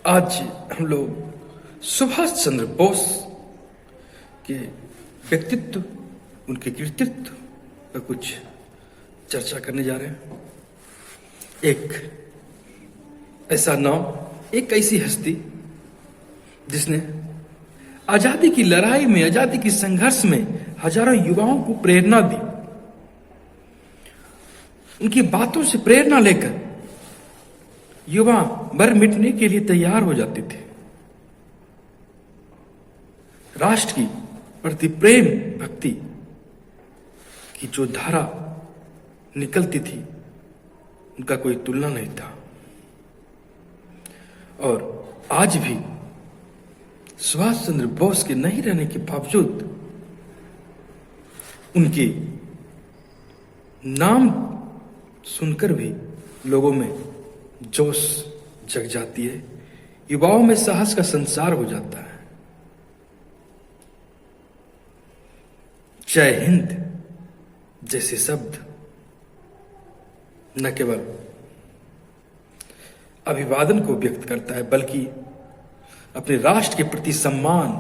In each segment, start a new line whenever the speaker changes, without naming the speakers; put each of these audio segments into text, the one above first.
आज हम लोग सुभाष चंद्र बोस के व्यक्तित्व, उनके कृतित्व पर कुछ चर्चा करने जा रहे हैं। एक ऐसा नाम, एक ऐसी हस्ती जिसने आजादी की लड़ाई में, आजादी की संघर्ष में हजारों युवाओं को प्रेरणा दी। उनकी बातों से प्रेरणा लेकर युवा मर मिटने के लिए तैयार हो जाते थे। राष्ट्र की प्रति प्रेम भक्ति की जो धारा निकलती थी, उनका कोई तुलना नहीं था। और आज भी सुभाष चंद्र बोस के नहीं रहने के बावजूद उनके नाम सुनकर भी लोगों में जोश जग जाती है, युवाओं में साहस का संचार हो जाता है। जय हिंद जैसे शब्द न केवल अभिवादन को व्यक्त करता है, बल्कि अपने राष्ट्र के प्रति सम्मान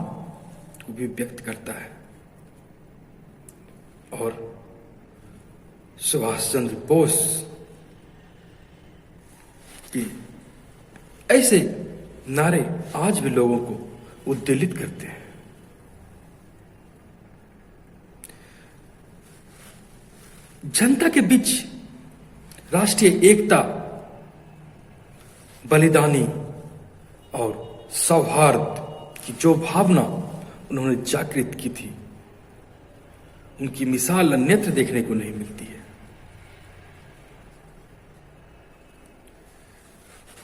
को भी व्यक्त करता है। और सुभाष चंद्र बोस की ऐसे नारे आज भी लोगों को उद्वेलित करते हैं। जनता के बीच राष्ट्रीय एकता, बलिदानी और सौहार्द की जो भावना उन्होंने जागृत की थी, उनकी मिसाल अन्यत्र देखने को नहीं मिलती है।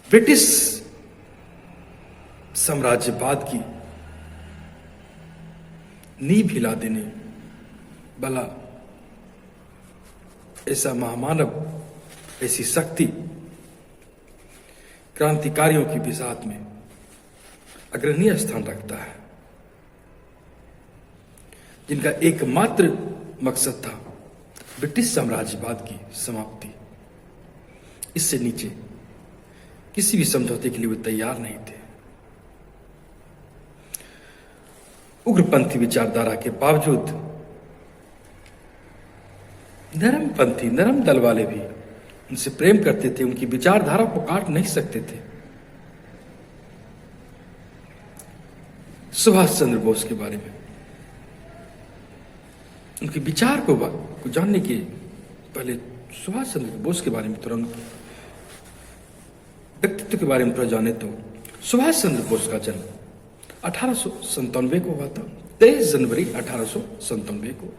ब्रिटिश साम्राज्यवाद की नींव हिला देने वाला ऐसा महामानव, ऐसी शक्ति क्रांतिकारियों की विसाहत में अग्रणीय स्थान रखता है, जिनका एकमात्र मकसद था ब्रिटिश साम्राज्यवाद की समाप्ति। इससे नीचे किसी भी समझौते के लिए वे तैयार नहीं थे। उग्रपंथी विचारधारा के बावजूद नरमपंथी, नरम दल वाले भी उनसे प्रेम करते थे, उनकी विचारधारा को काट नहीं सकते थे। सुभाष चंद्र बोस के बारे में, उनके विचार को जानने के पहले सुभाष चंद्र बोस के बारे में, तुरंत व्यक्तित्व के बारे में थोड़ा जाने तो सुभाष चंद्र बोस का जन्म 1897 को हुआ था। 23 जनवरी 1897 को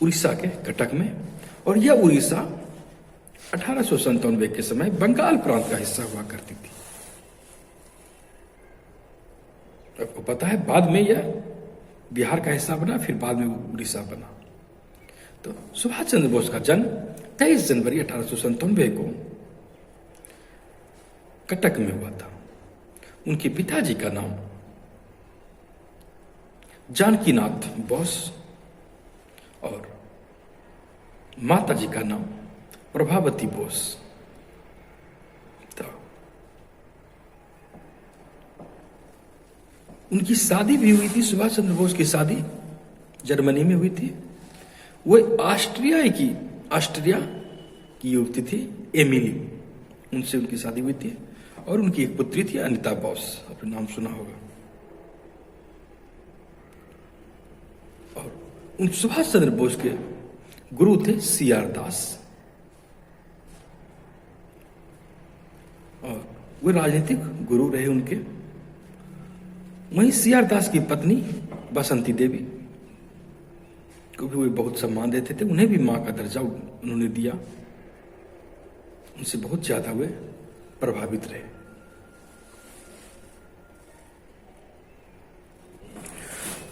उड़ीसा के कटक में। और यह उड़ीसा 1897 के समय बंगाल प्रांत का हिस्सा हुआ करती थी। आपको पता है, बाद में यह बिहार का हिस्सा बना, फिर बाद में उड़ीसा बना। तो सुभाष चंद्र बोस का जन्म 23 जनवरी 1897 को कटक में हुआ था। उनके पिताजी का नाम जानकीनाथ बोस और माताजी का नाम प्रभावती बोस था। उनकी शादी भी हुई थी, सुभाष चंद्र बोस की शादी जर्मनी में हुई थी। वह ऑस्ट्रिया की युवती थी एमिली, उनसे उनकी शादी हुई थी। और उनकी एक पुत्री थी अनिता बोस, आपने नाम सुना होगा। और उन सुभाष चंद्र बोस के गुरु थे सीआर दास, और वे राजनीतिक गुरु रहे उनके। वहीं सीआर दास की पत्नी बसंती देवी को भी वे बहुत सम्मान देते थे। उन्हें भी मां का दर्जा उन्होंने दिया। उनसे बहुत ज्यादा वे प्रभावित रहे।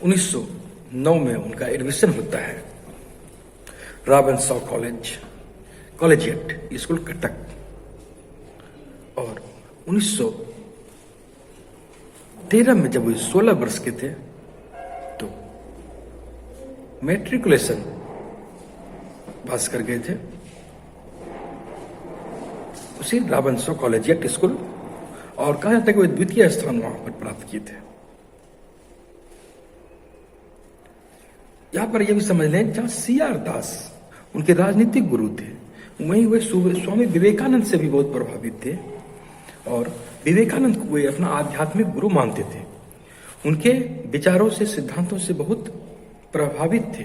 1909 में उनका एडमिशन होता है रॉबिन्सन कॉलेजिएट स्कूल कटक। और 1913 में जब वे 16 वर्ष के थे तो मैट्रिकुलेशन पास कर गए थे उसी रॉबिन्सन कॉलेजिएट स्कूल। और कहा जाता है कि वे द्वितीय स्थान वहां पर प्राप्त किए थे। यहां पर यह भी समझ लें, जहां CR दास उनके राजनीतिक गुरु थे, वहीं वे स्वामी विवेकानंद से भी बहुत प्रभावित थे और विवेकानंद को वे अपना आध्यात्मिक गुरु मानते थे। उनके विचारों से, सिद्धांतों से बहुत प्रभावित थे।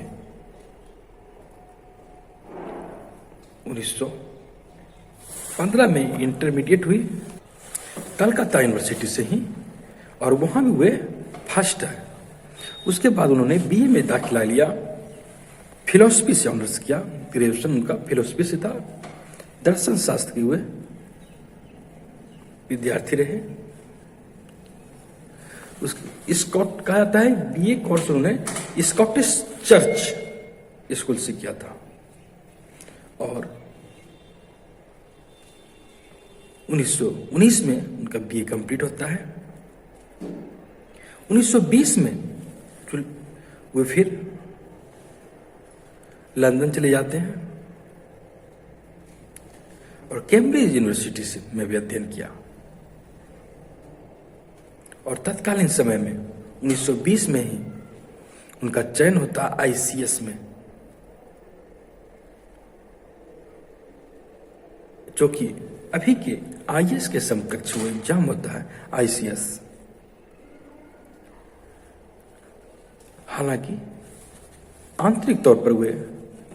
1915 में इंटरमीडिएट हुई कलकत्ता यूनिवर्सिटी से ही, और वहां भी हुए फर्स्ट है। उसके बाद उन्होंने BA में दाखिला लिया, फिलोसफी से ऑनर्स किया, ग्रेजुएशन उनका फिलोसफी से था। दर्शन शास्त्र के हुए विद्यार्थी रहे। स्कॉट कहा जाता है, BA कोर्स उन्होंने स्कॉटिश चर्च स्कूल से किया था और 1919 में उनका BA कंप्लीट होता है। 1920 में वे फिर लंदन चले जाते हैं और कैम्ब्रिज यूनिवर्सिटी से में भी अध्ययन किया और तत्कालीन समय में 1920 में ही उनका चयन होता ICS में, जो कि अभी के IAS के समकक्ष वो एग्जाम होता है ICS। हालांकि आंतरिक तौर पर वे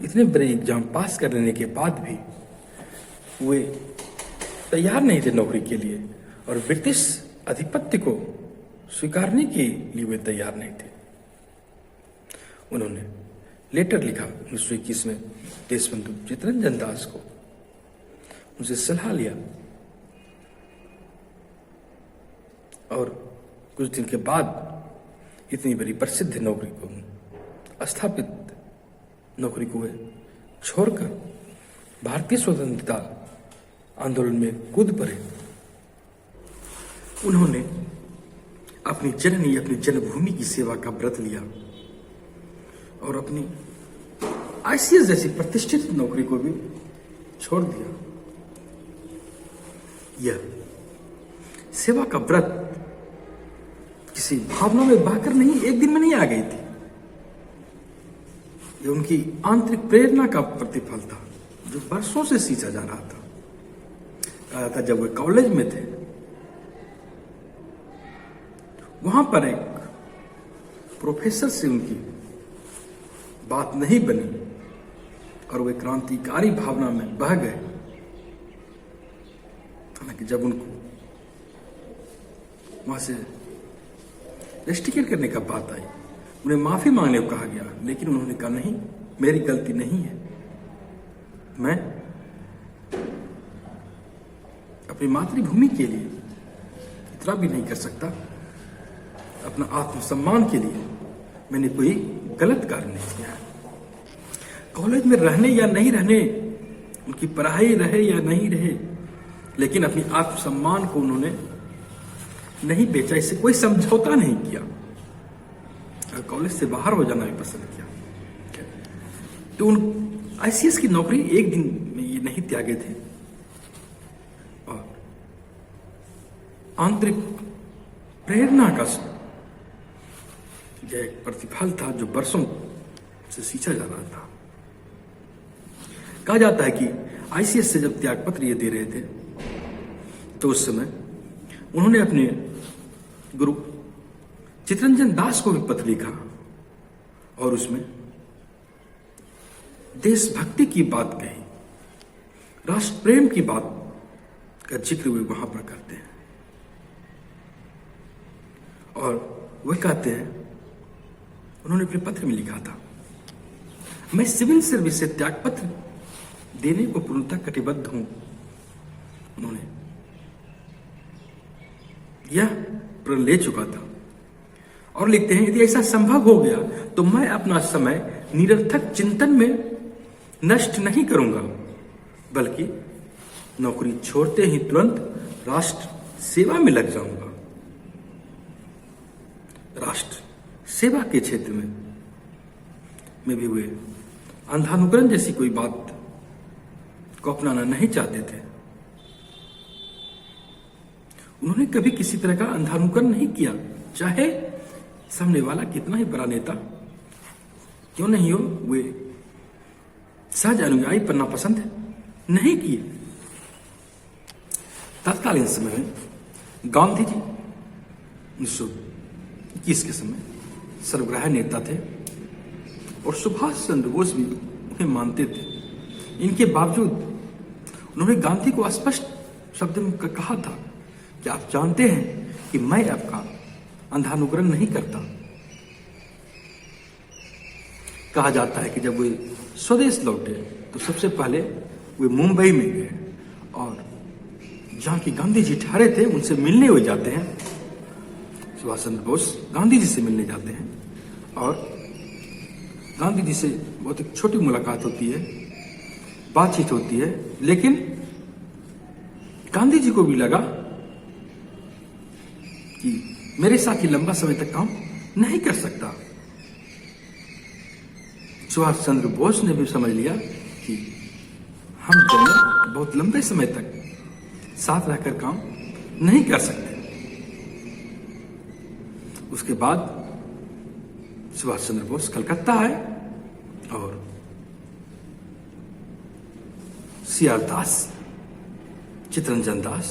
इतने बड़े एग्जाम पास कर लेने के बाद भी वे तैयार नहीं थे नौकरी के लिए और ब्रिटिश आधिपत्य को स्वीकारने के लिए वे तैयार नहीं थे। उन्होंने लेटर लिखा 1921 में देशबंधु चित्तरंजन दास को, उनसे सलाह लिया और कुछ दिन के बाद इतनी बड़ी प्रसिद्ध नौकरी को, स्थापित नौकरी को वे छोड़कर भारतीय स्वतंत्रता आंदोलन में कूद पड़े। उन्होंने अपनी जननी, अपनी जन्मभूमि की सेवा का व्रत लिया और अपनी ICS जैसी प्रतिष्ठित नौकरी को भी छोड़ दिया। यह सेवा का व्रत किसी भावना में बहकर नहीं, एक दिन में नहीं आ गई थी। यह उनकी आंतरिक प्रेरणा का प्रतिफल था जो वर्षों से सींचा जा रहा था। कहा था जब वे कॉलेज में थे, वहां पर एक प्रोफेसर से उनकी बात नहीं बनी और वे क्रांतिकारी भावना में बह गए। हालांकि जब उनको वहां से रेस्टिकेट करने का बात आई, उन्हें माफी मांगने को कहा गया, लेकिन उन्होंने कहा नहीं, मेरी गलती नहीं है, मैं अपनी मातृभूमि के लिए इतना भी नहीं कर सकता, अपना आत्मसम्मान के लिए मैंने कोई गलत कार्य नहीं किया है। कॉलेज में रहने या नहीं रहने, उनकी पढ़ाई रहे या नहीं रहे, लेकिन अपनी आत्मसम्मान को उन्होंने नहीं बेचा, इससे कोई समझौता नहीं किया, कॉलेज से बाहर हो जाना भी पसंद किया। तो उन ICS की नौकरी एक दिन में ये नहीं त्यागे थे और आंतरिक प्रेरणा का यह एक प्रतिफल था जो वर्षों से सींचा जा रहा था। कहा जाता है कि ICS से जब त्यागपत्र ये दे रहे थे तो उस समय उन्होंने अपने गुरु चित्तरंजन दास को भी पत्र लिखा और उसमें देशभक्ति की बात कही, राष्ट्र प्रेम की बात का जिक्र वे वहां पर करते हैं और वे कहते हैं, उन्होंने अपने पत्र में लिखा था, मैं सिविल सर्विस से त्यागपत्र देने को पूर्णतः कटिबद्ध हूं। उन्होंने यह प्रण ले चुका था और लिखते हैं, यदि ऐसा संभव हो गया तो मैं अपना समय निरर्थक चिंतन में नष्ट नहीं करूंगा, बल्कि नौकरी छोड़ते ही तुरंत राष्ट्र सेवा में लग जाऊंगा। राष्ट्र सेवा के क्षेत्र में भी वे अंधानुकरण जैसी कोई बात को अपनाना नहीं चाहते थे। उन्होंने कभी किसी तरह का अंधानुकरण नहीं किया, चाहे सामने वाला कितना ही बड़ा नेता क्यों नहीं हो, वे सहज अनुयायी बनना पसंद नहीं किए। तत्कालीन समय में गांधी जी 1921 के समय सर्वग्राही नेता थे और सुभाष चंद्र बोस भी उन्हें मानते थे। इनके बावजूद उन्होंने गांधी को स्पष्ट शब्द में कहा था कि आप जानते हैं कि मैं आपका अंधानुकरण नहीं करता। कहा जाता है कि जब वे स्वदेश लौटे तो सबसे पहले वे मुंबई में गए और जहां की गांधी जी ठहरे थे उनसे मिलने हुए जाते हैं। सुभाष चंद्र बोस गांधी जी से मिलने जाते हैं और गांधी जी से बहुत एक छोटी मुलाकात होती है, बातचीत होती है, लेकिन गांधी जी को भी लगा कि मेरे साथ ही लंबा समय तक काम नहीं कर सकता। सुभाष चंद्र बोस ने भी समझ लिया कि हम दोनों बहुत लंबे समय तक साथ रहकर काम नहीं कर सकते। उसके बाद सुभाष चंद्र बोस कलकत्ता आए और सीआर दास, चित्तरंजन दास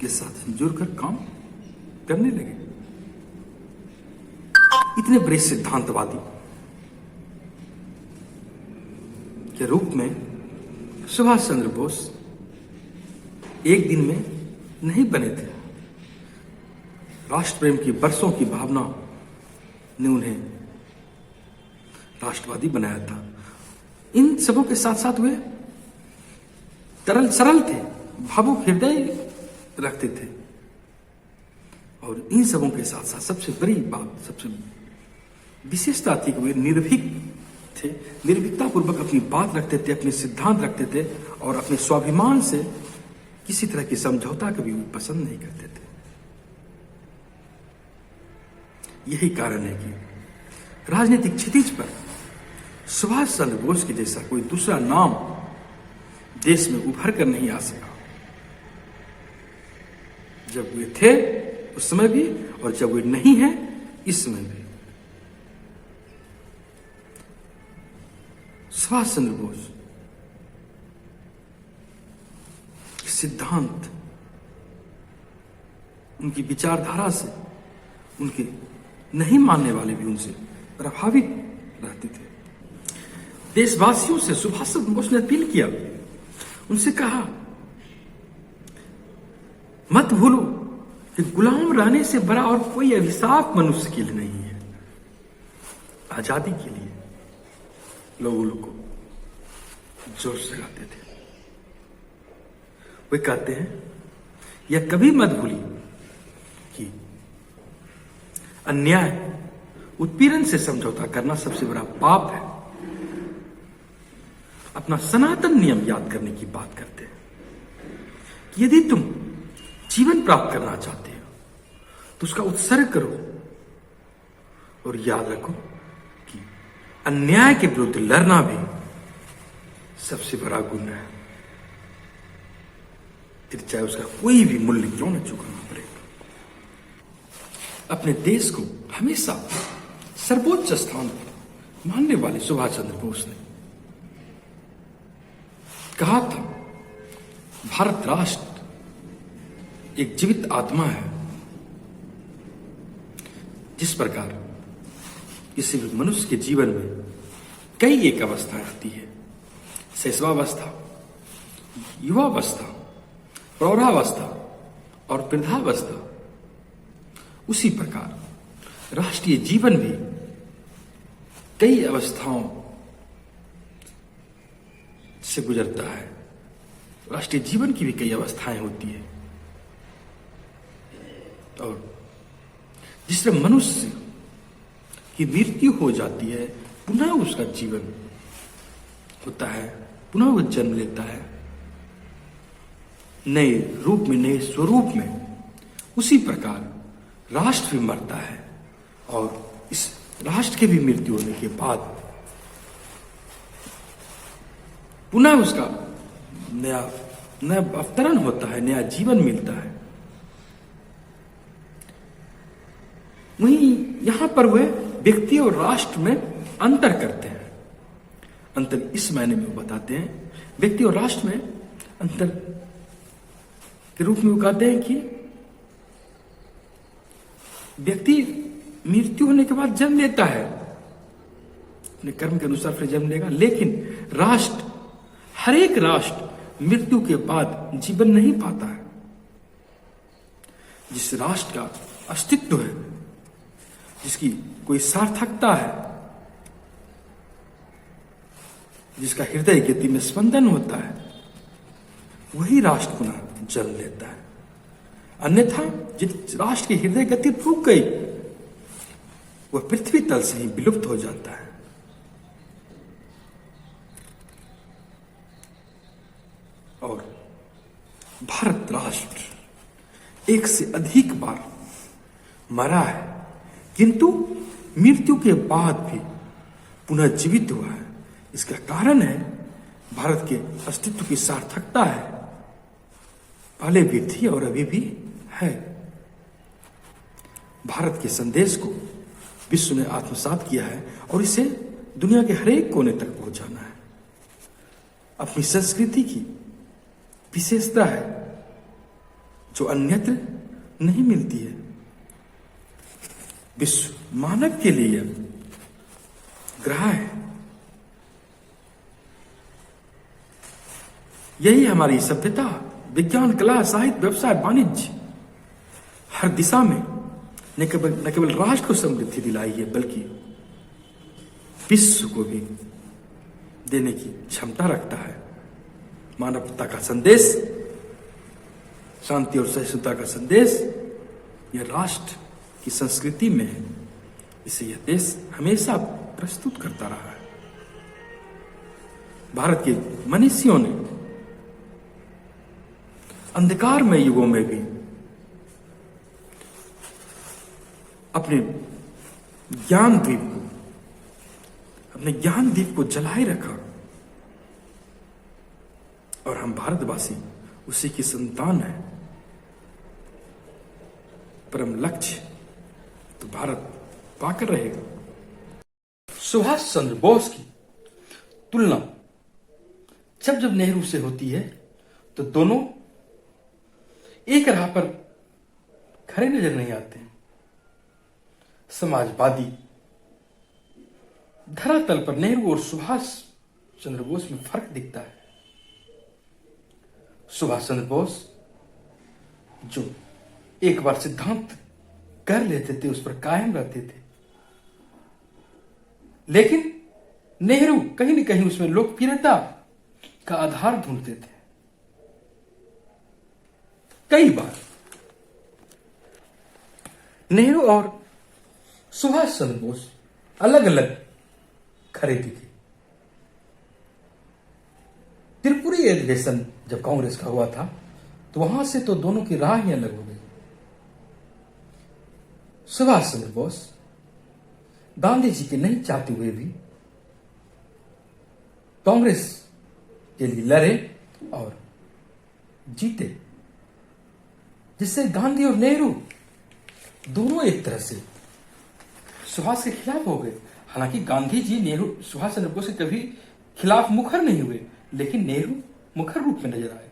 के साथ जुड़कर काम करने लगे। इतने बड़े सिद्धांतवादी के रूप में सुभाष चंद्र बोस एक दिन में नहीं बने थे। राष्ट्र प्रेम की बरसों की भावना ने उन्हें राष्ट्रवादी बनाया था। इन सबों के साथ साथ वे सरल थे, भावुक हृदय रखते थे और इन सबों के साथ साथ सबसे बड़ी बात, सबसे विशेषता थी कि वे निर्भीक थे, निर्भीकता पूर्वक अपनी बात रखते थे, अपने सिद्धांत रखते थे और अपने स्वाभिमान से किसी तरह की समझौता कभी भी पसंद नहीं करते थे। यही कारण है कि राजनीतिक क्षितिज पर सुभाष चंद्र बोस के जैसा कोई दूसरा नाम देश में उभर कर नहीं आ सका। जब वे थे उस समय भी और जब वे नहीं है इस समय भी। सुभाष चंद्र बोस सिद्धांत, उनकी विचारधारा से उनके नहीं मानने वाले भी उनसे प्रभावित रहते थे। देशवासियों से सुभाष चंद्र बोस ने अपील किया, उनसे कहा मत भूलो कि गुलाम रहने से बड़ा और कोई अभिशाप मनुष्य के लिए नहीं है। आजादी के लिए लोगों को जोर से गाते थे। वे कहते हैं यह कभी मत भूलिए कि अन्याय, उत्पीड़न से समझौता करना सबसे बड़ा पाप है। अपना सनातन नियम याद करने की बात करते हैं कि यदि तुम जीवन प्राप्त करना चाहते हो तो उसका उत्सर्ग करो और याद रखो कि अन्याय के विरुद्ध लड़ना भी सबसे बड़ा गुण है, फिर चाहे उसका कोई भी मूल्य क्यों न चुकाना पड़े। अपने देश को हमेशा सर्वोच्च स्थान मानने वाले सुभाष चंद्र बोस ने कहा था, भारत राष्ट्र एक जीवित आत्मा है। जिस प्रकार किसी भी मनुष्य के जीवन में कई एक अवस्थाएं आती है, शैशवावस्था, युवावस्था, प्रौढ़ावस्था और वृद्धावस्था, उसी प्रकार राष्ट्रीय जीवन भी कई अवस्थाओं से गुजरता है। राष्ट्रीय जीवन की भी कई अवस्थाएं होती है और जिस तरह मनुष्य की मृत्यु हो जाती है, पुनः उसका जीवन होता है, पुनः वो जन्म लेता है नए रूप में, नए स्वरूप में। उसी प्रकार राष्ट्र भी मरता है और इस राष्ट्र के भी मृत्यु होने के बाद पुनः उसका नया अवतरण होता है, नया जीवन मिलता है। पर वे व्यक्ति और राष्ट्र में अंतर करते हैं। अंतर इस मायने में वो बताते हैं, व्यक्ति और राष्ट्र में अंतर के रूप में वो कहते हैं कि व्यक्ति मृत्यु होने के बाद जन्म लेता है, अपने कर्म के अनुसार फिर जन्म लेगा, लेकिन राष्ट्र, हर एक राष्ट्र मृत्यु के बाद जीवन नहीं पाता है। जिस राष्ट्र का अस्तित्व है, जिसकी कोई सार्थकता है, जिसका हृदय गति में स्पंदन होता है, वही राष्ट्र पुनः जन्म लेता है। अन्यथा जिस राष्ट्र की हृदय गति रुक गई, वह पृथ्वी तल से ही विलुप्त हो जाता है। और भारत राष्ट्र एक से अधिक बार मरा है, किंतु मृत्यु के बाद भी पुनः जीवित हुआ है। इसका कारण है भारत के अस्तित्व की सार्थकता है, पहले भी थी और अभी भी है। भारत के संदेश को विश्व ने आत्मसात किया है और इसे दुनिया के हर एक कोने तक पहुंचाना है। अपनी संस्कृति की विशेषता है जो अन्यत्र नहीं मिलती है। विश्व मानव के लिए ग्रह है। यही हमारी सभ्यता, विज्ञान, कला, साहित्य, व्यवसाय, वाणिज्य हर दिशा में न केवल राष्ट्र को समृद्धि दिलाई है, बल्कि विश्व को भी देने की क्षमता रखता है। मानवता का संदेश, शांति और सहिष्णुता का संदेश यह राष्ट्र की संस्कृति में है। इसे यह देश हमेशा प्रस्तुत करता रहा है। भारत के मनीषियों ने अंधकारमय युगों में भी अपने ज्ञान दीप को जलाए रखा, और हम भारतवासी उसी की संतान है। परम लक्ष्य तो भारत पाकर रहेगा। सुभाष चंद्र बोस की तुलना जब नेहरू से होती है तो दोनों एक राह पर खड़े नजर नहीं आते हैं। समाजवादी धरातल पर नेहरू और सुभाष चंद्र बोस में फर्क दिखता है। सुभाष चंद्र बोस जो एक बार सिद्धांत कर लेते थे, उस पर कायम रहते थे, लेकिन नेहरू कहीं न कहीं उसमें लोकप्रियता का आधार ढूंढते थे। कई बार नेहरू और सुभाष चंद्र बोस अलग अलग खड़े दिखे। त्रिपुरी अधिवेशन जब कांग्रेस का हुआ था तो वहां से तो दोनों की राह ही अलग हो गई। सुभाष चंद्र बोस गांधी जी के नहीं चाहते हुए भी कांग्रेस के लिए लड़े और जीते, जिससे गांधी और नेहरू दोनों एक तरह से सुभाष के खिलाफ हो गए। हालांकि गांधी जी नेहरू सुभाष चंद्र बोस के कभी खिलाफ मुखर नहीं हुए, लेकिन नेहरू मुखर रूप में नजर आए।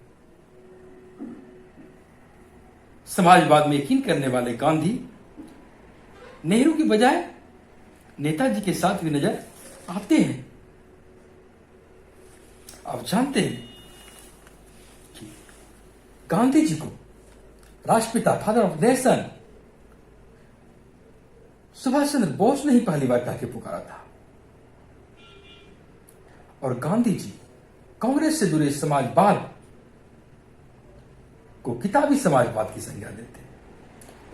समाजवाद में यकीन करने वाले गांधी नेहरू की बजाय नेताजी के साथ भी नजर आते हैं। आप जानते हैं कि गांधी जी को राष्ट्रपिता, father of nation, Subhash Chandra Bose ने ही पहली बार कह के पुकारा था। और गांधी जी कांग्रेस से जुड़े समाजवाद को किताबी समाजवाद की संज्ञा देते हैं,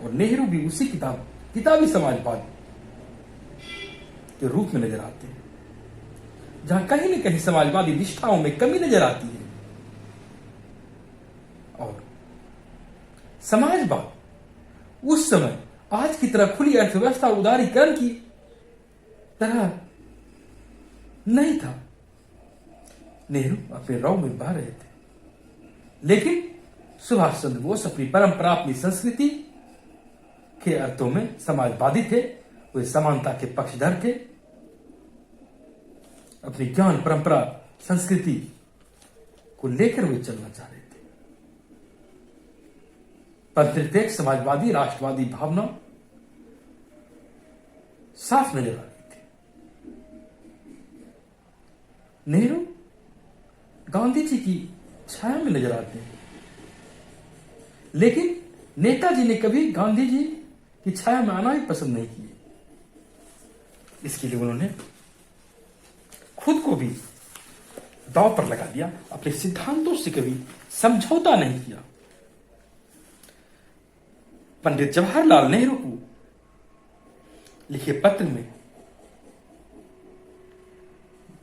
और नेहरू भी उसी किताबी समाजवाद के रूप में नजर आते हैं, जहां कहीं न कहीं समाजवादी निष्ठाओं में कमी नजर आती है। और समाजवाद उस समय आज की तरह खुली अर्थव्यवस्था और उदारीकरण की तरह नहीं था। नेहरू अपने रौ में बह रहे थे, लेकिन सुभाष चंद्र बोस अपनी परंपरा, अपनी संस्कृति के अर्थों में समाजवादी थे, वे समानता के पक्षधर थे। अपनी ज्ञान परंपरा संस्कृति को लेकर वे चलना चाह रहे थे। पंथनिरपेक्ष समाजवादी राष्ट्रवादी भावना साफ नजर आ रही थी। नेहरू गांधी जी की छाया में नजर आते हैं, लेकिन नेताजी ने कभी गांधी जी की छाया में आना ही पसंद नहीं किए। इसके लिए उन्होंने खुद को भी दांव पर लगा दिया, अपने सिद्धांतों से कभी समझौता नहीं किया। पंडित जवाहरलाल नेहरू को लिखे पत्र में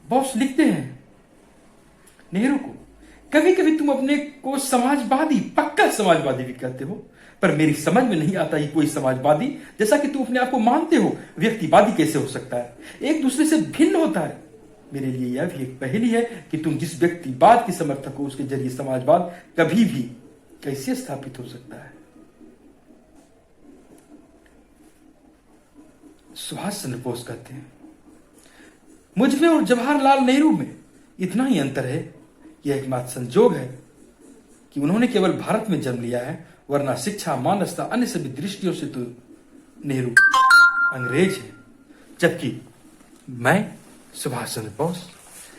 बॉस लिखते हैं नेहरू को, कभी कभी तुम अपने को समाजवादी, पक्का समाजवादी भी कहते हो, पर मेरी समझ में नहीं आता कि कोई समाजवादी जैसा कि तुम अपने आप को मानते हो व्यक्तिवादी कैसे हो सकता है, एक दूसरे से भिन्न होता है। मेरे लिए यह भी एक पहेली है कि तुम जिस व्यक्तिवाद के समर्थक हो उसके जरिए समाजवाद कभी भी कैसे स्थापित हो सकता है। सुभाष चंद्र बोस कहते हैं, मुझ में और जवाहरलाल नेहरू में इतना ही अंतर है, यह एकमात्र संजोग है कि उन्होंने केवल भारत में जन्म लिया है, वरना शिक्षा, मानवता, अन्य सभी दृष्टियों से तो नेहरू अंग्रेज है, जबकि मैं सुभाष चंद्र बोस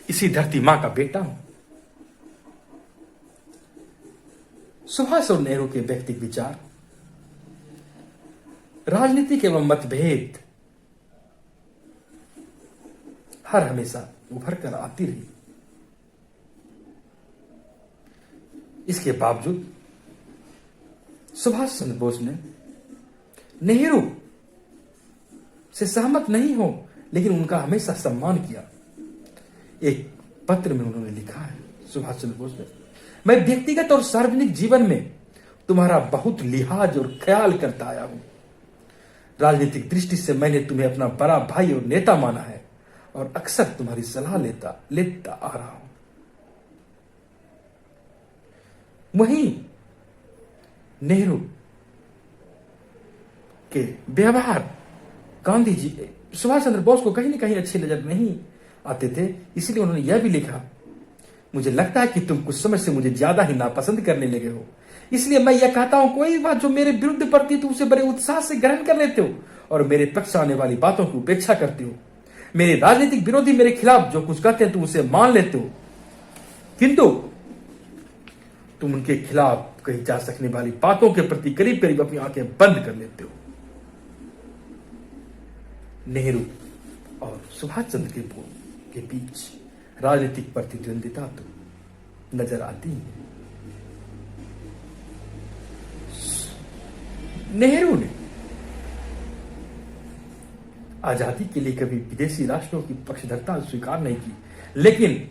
इसी धरती मां का बेटा हूं। सुभाष और नेहरू के व्यक्तिगत विचार, राजनीतिक एवं मतभेद हर हमेशा उभर कर आती रही। इसके बावजूद सुभाष चंद्र बोस ने नेहरू से सहमत नहीं हो, लेकिन उनका हमेशा सम्मान किया। एक पत्र में उन्होंने लिखा है सुभाष चंद्र बोस ने, मैं व्यक्तिगत और सार्वजनिक जीवन में तुम्हारा बहुत लिहाज और ख्याल करता आया हूं। राजनीतिक दृष्टि से मैंने तुम्हें अपना बड़ा भाई और नेता माना है और अक्सर तुम्हारी सलाह लेता आ रहा हूं। वहीं नेहरू के व्यवहार गांधी जी, सुभाष चंद्र बोस को कहीं न कहीं अच्छे नजर नहीं आते थे, इसलिए उन्होंने यह भी लिखा, मुझे लगता है कि तुम कुछ समय से मुझे ज्यादा ही नापसंद करने लगे हो, इसलिए मैं यह कहता हूं कोई बात जो मेरे विरुद्ध पड़ती तो उसे बड़े उत्साह से ग्रहण कर लेते हो और मेरे पक्ष आने वाली बातों की उपेक्षा करते हो। मेरे राजनीतिक विरोधी मेरे खिलाफ जो कुछ कहते हैं तुम उसे मान लेते हो, किंतु तुम उनके खिलाफ कही जा सकने वाली बातों के प्रति करीब करीब अपनी आंखें बंद कर लेते हो। नेहरू और सुभाष चंद्र के बीच राजनीतिक प्रतिद्वंदिता तो नजर आती है। नेहरू ने आजादी के लिए कभी विदेशी राष्ट्रों की पक्षधरता स्वीकार नहीं की, लेकिन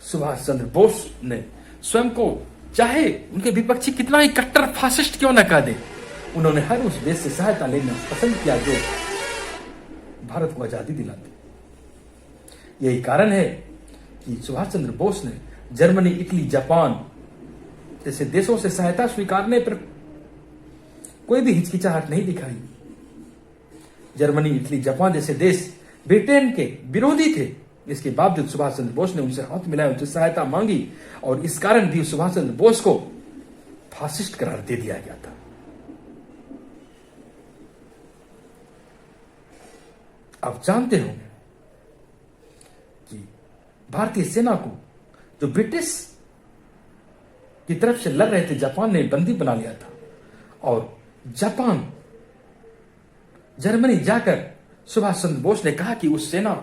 सुभाष चंद्र बोस ने स्वयं को, चाहे उनके विपक्षी कितना ही कट्टर फासिस्ट क्यों न कह दे, उन्होंने हर उस देश से सहायता लेना पसंद किया जो भारत को आजादी दिलाते। यही कारण है कि सुभाष चंद्र बोस ने जर्मनी, इटली, जापान जैसे देशों से सहायता स्वीकारने पर कोई भी हिचकिचाहट नहीं दिखाई। जर्मनी, इटली, जापान जैसे देश ब्रिटेन के विरोधी थे, इसके बावजूद सुभाष चंद्र बोस ने उनसे हाथ मिलाया, उनसे सहायता मांगी और इस कारण भी सुभाष चंद्र बोस को फासिस्ट करार दे दिया गया था। आप जानते होंगे कि भारतीय सेना को जो ब्रिटिश की तरफ से लड़ रहे थे, जापान ने बंदी बना लिया था और जापान, जर्मनी जाकर सुभाष चंद्र बोस ने कहा कि उस सेना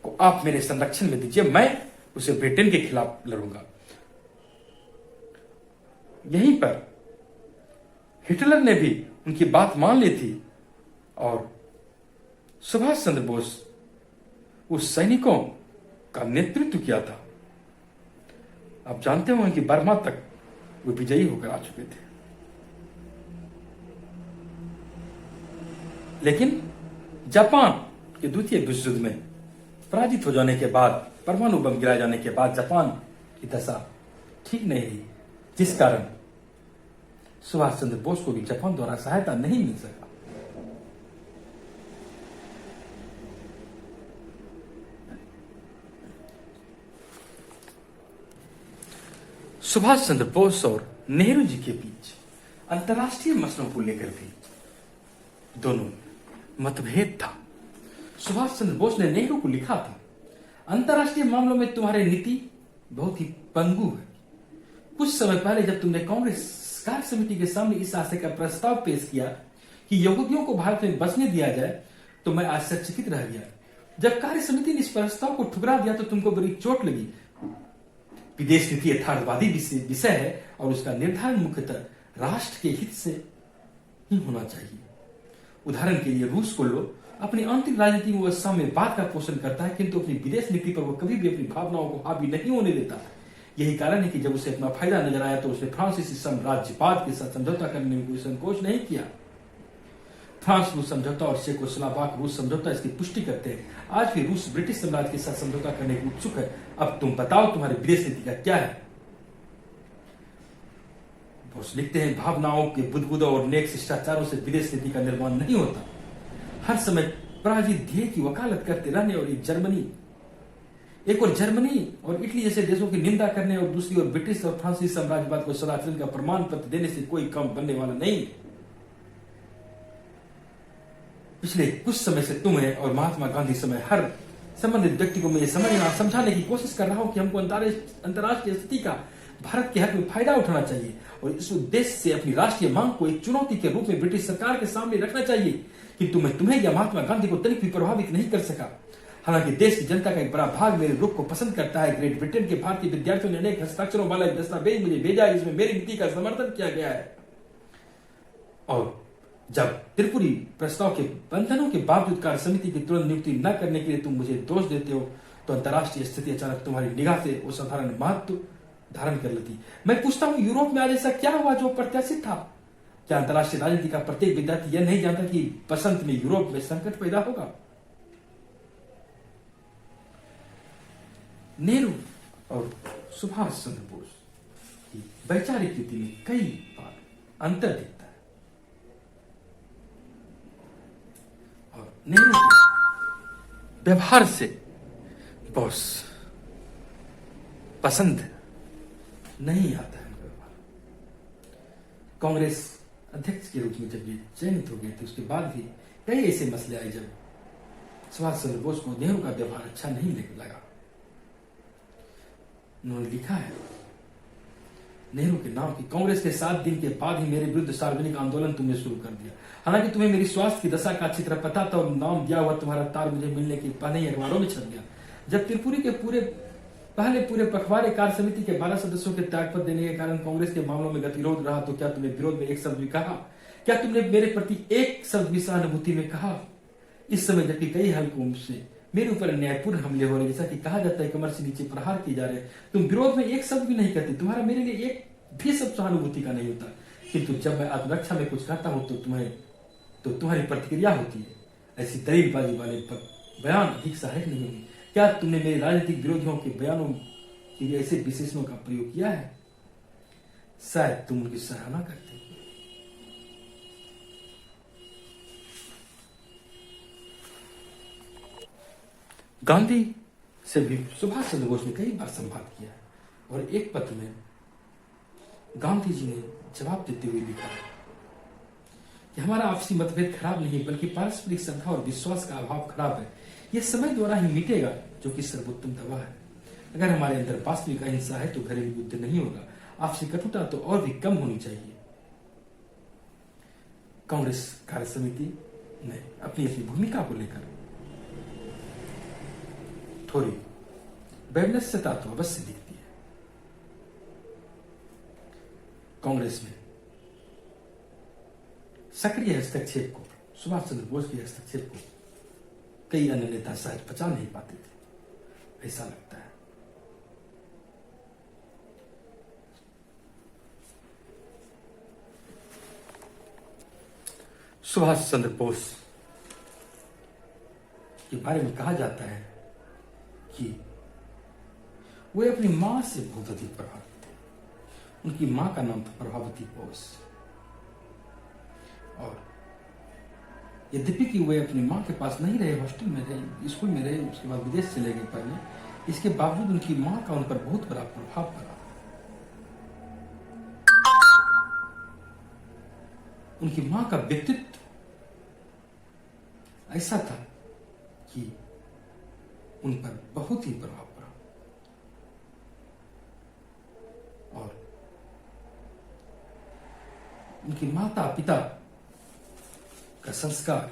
को आप मेरे संरक्षण में दीजिए, मैं उसे ब्रिटेन के खिलाफ लड़ूंगा। यहीं पर हिटलर ने भी उनकी बात मान ली थी और सुभाष चंद्र बोस उस सैनिकों का नेतृत्व किया था। आप जानते होंगे कि बर्मा तक वो विजयी होकर आ चुके थे, लेकिन जापान के द्वितीय विश्व युद्ध में पराजित हो जाने के बाद, परमाणु बम गिराए जाने के बाद जापान की दशा ठीक नहीं रही, जिस कारण सुभाष चंद्र बोस को भी जापान द्वारा सहायता नहीं मिल सका। सुभाष चंद्र बोस और नेहरू जी के बीच अंतर्राष्ट्रीय मसलों को लेकर भी दोनों मतभेद था। सुभाष चंद्र बोस ने नेहरू को लिखा था, अंतर्राष्ट्रीय मामलों में तुम्हारी नीति बहुत ही पंगु है। कुछ समय पहले जब तुमने कांग्रेस कार्य समिति के सामने इस आशय का प्रस्ताव पेश किया कि यहूदियों को भारत में बसने दिया जाए, तो मैं आश्चर्यचकित रह गया। जब कार्य समिति ने इस प्रस्ताव को ठुकरा दिया तो तुमको बड़ी चोट लगी। विदेश नीति यथार्थवादी विषय है और उसका निर्धारण मुख्यतः राष्ट्र के हित से ही होना चाहिए। उदाहरण के लिए रूस को लो, अपनी आंतरिक राजनीति में वह साम्यवाद का पोषण करता है, किंतु अपनी विदेश नीति पर वह कभी भी अपनी भावनाओं को हावी नहीं होने देता। यही कारण है कि जब उसे अपना फायदा नजर आया तो उसने फ्रांसीसी साम्राज्यवाद के साथ समझौता करने में कोई संकोच नहीं किया। फ्रांस रूस समझौता और चेकोस्लोवाक रूस समझौता इसकी पुष्टि करते हैं। आज भी रूस ब्रिटिश साम्राज्य के साथ समझौता करने की उत्सुक है। अब तुम बताओ तुम्हारी विदेश नीति का क्या है? बोस लिखते हैं, भावनाओं के बुदबुदों और नेक शिष्टाचारों से विदेश नीति का निर्माण नहीं होता। हर समय पराजित ध्येय की वकालत करते रहने और एक और जर्मनी और इटली जैसे देशों की निंदा करने और दूसरी ओर ब्रिटिश और फ्रांसीसी साम्राज्यवाद को सदाचरण का प्रमाण पत्र देने से कोई काम बनने वाला नहीं। पिछले कुछ समय से तुम्हें और महात्मा गांधी समय हर संबंधित व्यक्ति को मैं ये समझाने की कोशिश कर रहा हूं कि हमको अंतर्राष्ट्रीय स्थिति का भारत के हक में फायदा उठाना चाहिए और इस उद्देश्य से अपनी राष्ट्रीय मांग को एक चुनौती के रूप में ब्रिटिश सरकार के सामने रखना चाहिए। किंतु मैं तुम्हें या महात्मा गांधी को तनिक भी प्रभावित नहीं कर सका। हालांकि देश की जनता का एक बड़ा भाग मेरे रुख को पसंद करता है। ग्रेट ब्रिटेन के भारतीय विद्यार्थियों ने अनेक हस्ताक्षरों वाला एक दस्तावेज मुझे भेजा है जिसमें मेरी नीति का समर्थन किया गया है। और जब त्रिपुरी प्रस्ताव के बंधनों के बावजूद कार्य समिति की तुरंत नियुक्ति न करने के लिए तुम मुझे दोष देते हो तो अंतर्राष्ट्रीय स्थिति अचानक तुम्हारी निगाह से असाधारण महत्व धारण कर लेती। मैं पूछता हूं, यूरोप में आज ऐसा क्या हुआ जो प्रत्याशित था? क्या अंतर्राष्ट्रीय राजनीति का प्रत्येक विद्यार्थी यह नहीं जानता कि बसंत में यूरोप में संकट पैदा होगा? नेहरू और सुभाष चंद्र बोस की वैचारिक नीति में कई बार अंतर दिखता है और नेहरू के व्यवहार से बोस पसंद नहीं आता है उनका व्यवहार। कांग्रेस अध्यक्ष के रूप में जब ये चयनित हो गए थे उसके बाद भी कई ऐसे मसले आए जब सुभाष चंद्र बोस को नेहरू का व्यवहार अच्छा नहीं लगा। उन्होंने लिखा है नेहरू के नाम की, कांग्रेस के 7 दिन के बाद ही मेरे विरुद्ध सार्वजनिक आंदोलन तुमने शुरू कर दिया। हालांकि तुम्हें मेरी स्वास्थ्य की दशा का अच्छी तरह पता था और नाम दिया हुआ तुम्हारा तार मुझे मिलने के पहले ही अखबारों में छप गया। जब त्रिपुरी के पूरे पखवाड़े कार्य समिति के 12 सदस्यों के त्यागपत्र देने के कारण कांग्रेस के मामलों में गतिरोध रहा तो क्या तुमने विरोध में एक शब्द भी कहा? क्या तुमने मेरे प्रति एक शब्द भी सहानुभूति में कहा? इस समय जबकि कई हल्कों से मेरे ऊपर न्यायपूर्ण हमले हो रहे, जैसा कि कहा जाता है कमर से नीचे प्रहार किए जा रहे, तुम विरोध में एक शब्द भी नहीं कहते। तुम्हारा मेरे लिए एक भी शब्द सहानुभूति का नहीं होता। किंतु जब मैं आत्मरक्षा में कुछ कहता हूं तो तुम्हारी प्रतिक्रिया होती है। ऐसी दलीलबाजी वाले बयान अधिक सहायक नहीं होंगे। क्या तुमने मेरे राजनीतिक विरोधियों के बयानों के लिए ऐसे विशेषणों का प्रयोग किया है? शायद तुम उनकी सराहना करते। गांधी से भी सुभाष चंद्र बोस ने कई बार संवाद किया है और एक पत्र में गांधी जी ने जवाब देते हुए लिखा है कि हमारा आपसी मतभेद खराब नहीं बल्कि पारस्परिक श्रद्धा और विश्वास का अभाव खराब है। यह समय द्वारा ही मिटेगा जो कि सर्वोत्तम दवा है। अगर हमारे अंदर वास्तविक अहिंसा है तो घरेलू युद्ध नहीं होगा। आपसी कटुता तो और भी कम होनी चाहिए। कांग्रेस कार्य समिति ने अपनी भूमिका को लेकर थोड़ी वैमनस्यता तो अवश्य दिखती है। कांग्रेस में सक्रिय हस्तक्षेप को, सुभाष चंद्र बोस के हस्तक्षेप को कई अन्य नेता शायद पचा नहीं पाते थे, ऐसा लगता है। सुभाष चंद्र बोस के बारे में कहा जाता है कि वे अपनी मां से बहुत अधिक प्रभावित थे। उनकी मां का नाम था प्रभावती बोस और यद्यपि कि वे अपनी मां के पास नहीं रहे, हॉस्टल में रहे, स्कूल में रहे, उसके बाद विदेश चले गए पढ़ने, इसके बावजूद उनकी मां का उन पर बहुत बड़ा प्रभाव पड़ा। उनकी मां का व्यक्तित्व ऐसा था कि उन पर बहुत ही प्रभाव पड़ा और उनके माता पिता का संस्कार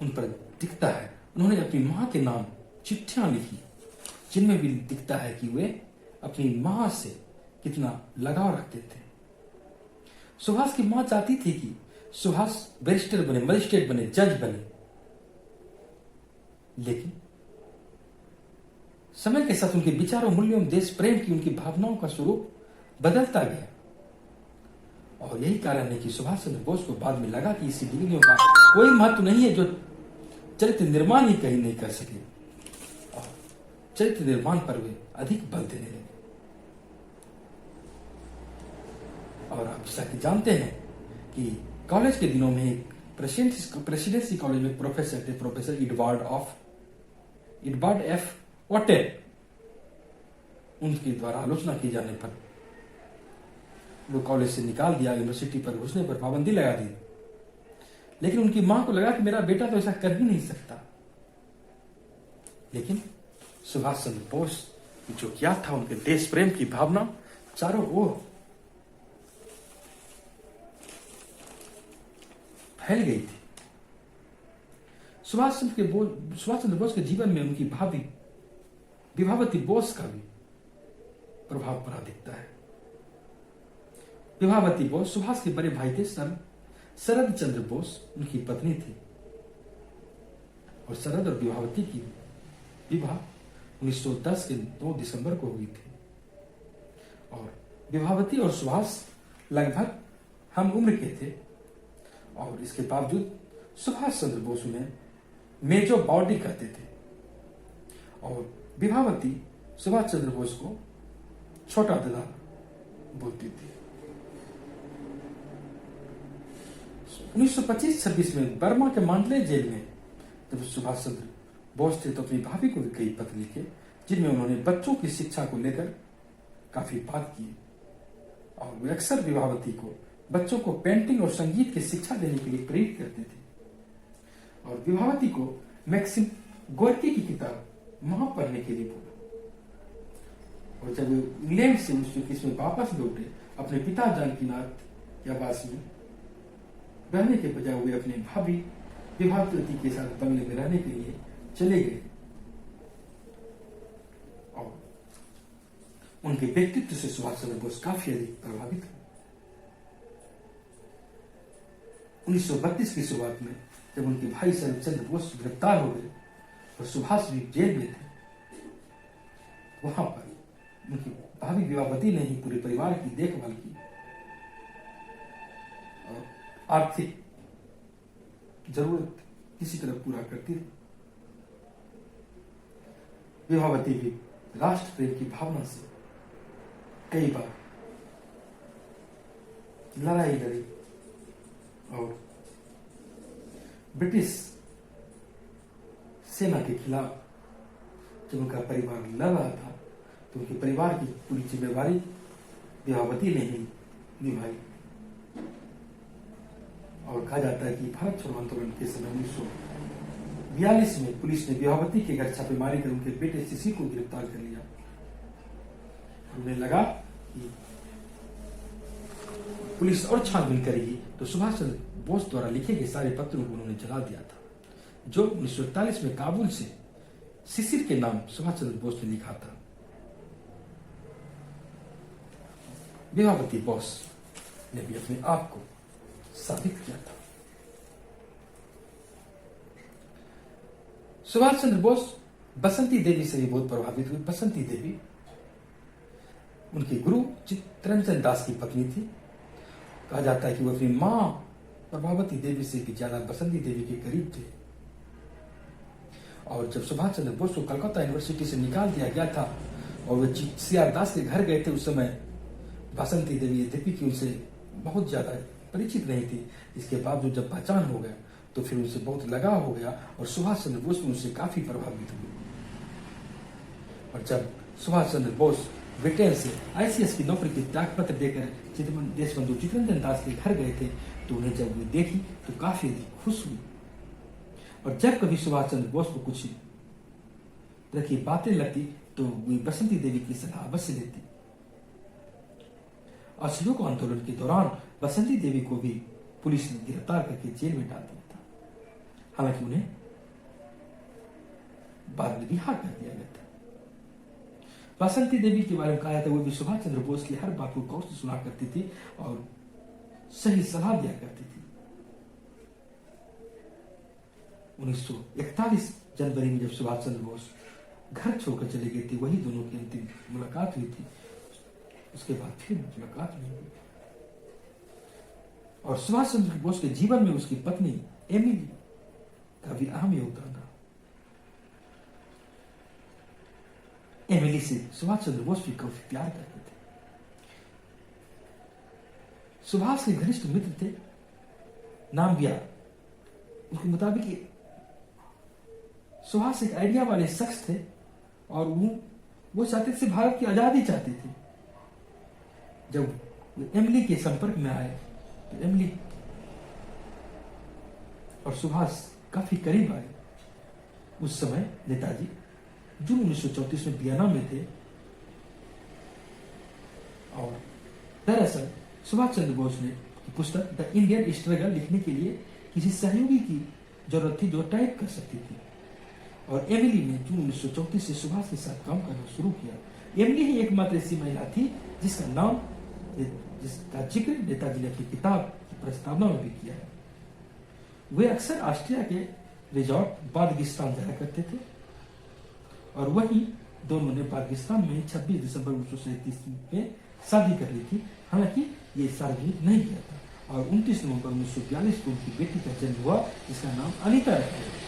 उन पर दिखता है। उन्होंने अपनी मां के नाम चिट्ठियां लिखी जिनमें भी दिखता है कि वे अपनी मां से कितना लगाव रखते थे। सुभाष की मां चाहती थी कि सुभाष बैरिस्टर बने, मजिस्ट्रेट बने, जज बने, लेकिन समय के साथ उनके विचारों, मूल्यों, देश प्रेम की उनकी भावनाओं का स्वरूप बदलता गया और यही कारण है कि सुभाष चंद्र बोस को बाद में लगा कि इसी डिग्रियों का कोई महत्व नहीं है जो चरित्र निर्माण ही कहीं नहीं कर सके और चरित्र निर्माण पर वे अधिक बल देने लगे। और आप जैसा कि जानते हैं कि कॉलेज के दिनों में एक प्रेसिडेंसी कॉलेज में प्रोफेसर थे, प्रोफेसर एडवर्ड एफ ओटेट। उनके द्वारा आलोचना किए जाने पर वो कॉलेज से निकाल दिया, यूनिवर्सिटी पर घुसने पर पाबंदी लगा दी। लेकिन उनकी मां को लगा कि मेरा बेटा तो ऐसा कर ही नहीं सकता। लेकिन सुभाष चंद्र बोस जो किया था, उनके देश प्रेम की भावना चारों ओर फैल गई थी। सुभाष चंद्र बोस के जीवन में उनकी भाभी विभावती बोस का भी प्रभाव पड़ा दिखता है। विभावती बोस सुभाष के बड़े भाई थे। शरद चंद्र बोस उनकी पत्नी थी और शरद और विभावती की विवाह 1910 के 2 दिसंबर को हुई थी और विभावती और सुभाष लगभग हम उम्र के थे और इसके बावजूद सुभाष चंद्र बोस उन्हें मेजो बॉडी कहते थे और विभावती सुभाष चंद्र बोस को छोटा दादा बोलती थी। 1925-26 में बर्मा के मांडले जेल में जब सुभाष चंद्र बोस थे तो अपनी भाभी को भी कई पत्र लिखे जिनमें उन्होंने बच्चों की शिक्षा को लेकर काफी बात की और वे अक्सर विभावती को बच्चों को पेंटिंग और संगीत की शिक्षा देने के लिए प्रेरित करते थे और विभावती को मैक्सिम गोर्की की किताब मां पढ़ने के लिए बोला। और जब इंग्लैंड से 1921 में वापस लौटे अपने पिता जानकीनाथ के आवास में रहने के बजाय वे अपने भाभी विभावती के साथ बंगले में रहने के लिए चले गए और उनके व्यक्तित्व से सुभाष चंद्र बोस काफी अधिक प्रभावित हुए। 1932 की शुरुआत में जब उनके भाई शरद चंद्र बोस गिरफ्तार हो गए और सुभाष भी जेल में थे, वहां पर उनकी भाभी विभावती ने ही पूरे परिवार की देखभाल की और आर्थिक जरूरत किसी तरह पूरा करती रही। विभावती भी राष्ट्र प्रेम की भावना से कई बार लड़ाई लड़ी और ब्रिटिश सेना के खिलाफ जब उनका परिवार लड़ रहा था तो उनके परिवार की पूरी जिम्मेवारी विभावती ने ही निभाई और कहा जाता है कि भारत छोड़ो आंदोलन के समय 1942 में पुलिस ने विभावती के घर छापेमारी कर उनके बेटे शिशिर को गिरफ्तार कर लिया। उन्हें लगा कि पुलिस और छानबीन करेगी तो सुभाष चंद्र बोस द्वारा लिखे गए सारे पत्रों को उन्होंने जला दिया था जो 1941 में काबुल से शिशिर के नाम सुभाष चंद्र बोस ने लिखा था। विभावती बोस ने भी अपने आप को साबित किया था। सुभाष चंद्र बोस बसंती देवी से भी बहुत प्रभावित हुए। बसंती देवी उनके गुरु चित्तरंजन दास की पत्नी थी। कहा जाता है कि वो अपनी मां प्रभावती देवी से भी ज्यादा बसंती देवी के करीब थे और जब सुभाष चंद्र बोस को कलकत्ता यूनिवर्सिटी से निकाल दिया गया था और वे CR दास के घर गए थे, उस समय बसंती देवी यद्यपि कि उनसे बहुत ज्यादा परिचित नहीं थी, इसके बावजूद जब पहचान हो गया तो फिर उनसे बहुत लगाव हो गया और सुभाष चंद्र बोस उनसे काफी प्रभावित हुए। और जब सुभाष चंद्र बोस ब्रिटेन से आईसीएस की नौकरी के त्याग पत्र देकर देशबंधु चित्तरंजन दास के घर गए थे, तो उन्हें जब वे देखी तो काफी अधिक खुश हुई। और जब कभी सुभाष चंद्र बोस को कुछ तरह की बातें लगती तो वे बसंती देवी की सलाह अवश्य लेती। असहयोग आंदोलन के दौरान बसंती देवी को भी पुलिस ने गिरफ्तार करके जेल में डाल दिया था। हालांकि उन्हें बाद में रिहा कर दिया गया था। बसंती देवी के बारे में कहा था वो भी सुभाष चंद्र बोस की हर बात को गौर से सुना करती थी और सही सलाह दिया करती थी। 1941 जनवरी में जब सुभाष चंद्र बोस घर छोड़कर चले गए थे, वही दोनों की अंतिम मुलाकात हुई थी। उसके बाद फिर मुलाकात नहीं हुई। और सुभाष चंद्र बोस के जीवन में उसकी पत्नी एमिली का भी अहम योगदान रहा। एमिली से सुभाष चंद्र बोस भी काफी प्यार करते थे। सुभाष के घनिष्ठ मित्र थे नामबिया। उनके मुताबिक सुभाष एक आइडिया वाले शख्स थे और वो चाहते थे, भारत की आजादी चाहते थे। जब एमिली के संपर्क में आए तो एमिली और सुभाष काफी करीब आए। उस समय नेताजी जून 1934 में वियना में थे और दरअसल सुभाष चंद्र बोस ने पुस्तक द इंडियन स्ट्रगल लिखने के लिए किसी सहयोगी की जरूरत थी जो टाइप कर सकती थी। और एमिली ने जून 1934 से सुभाष के साथ काम करना शुरू किया। एमिली ही एकमात्र ऐसी महिला थी जिसका जिक्र नेताजी ने अपनी किताब की प्रस्तावना में भी किया है। वे अक्सर ऑस्ट्रिया के रिजॉर्ट बादगिस्तान जाया करते थे और वहीं दोनों ने बादगिस्तान में 26 दिसंबर 1937 में शादी कर ली थी। हालांकि ये सार्वजनिक नहीं किया था और 29 नवंबर 1942 को उनकी बेटी का जन्म हुआ, जिसका नाम अनीता रखा गया।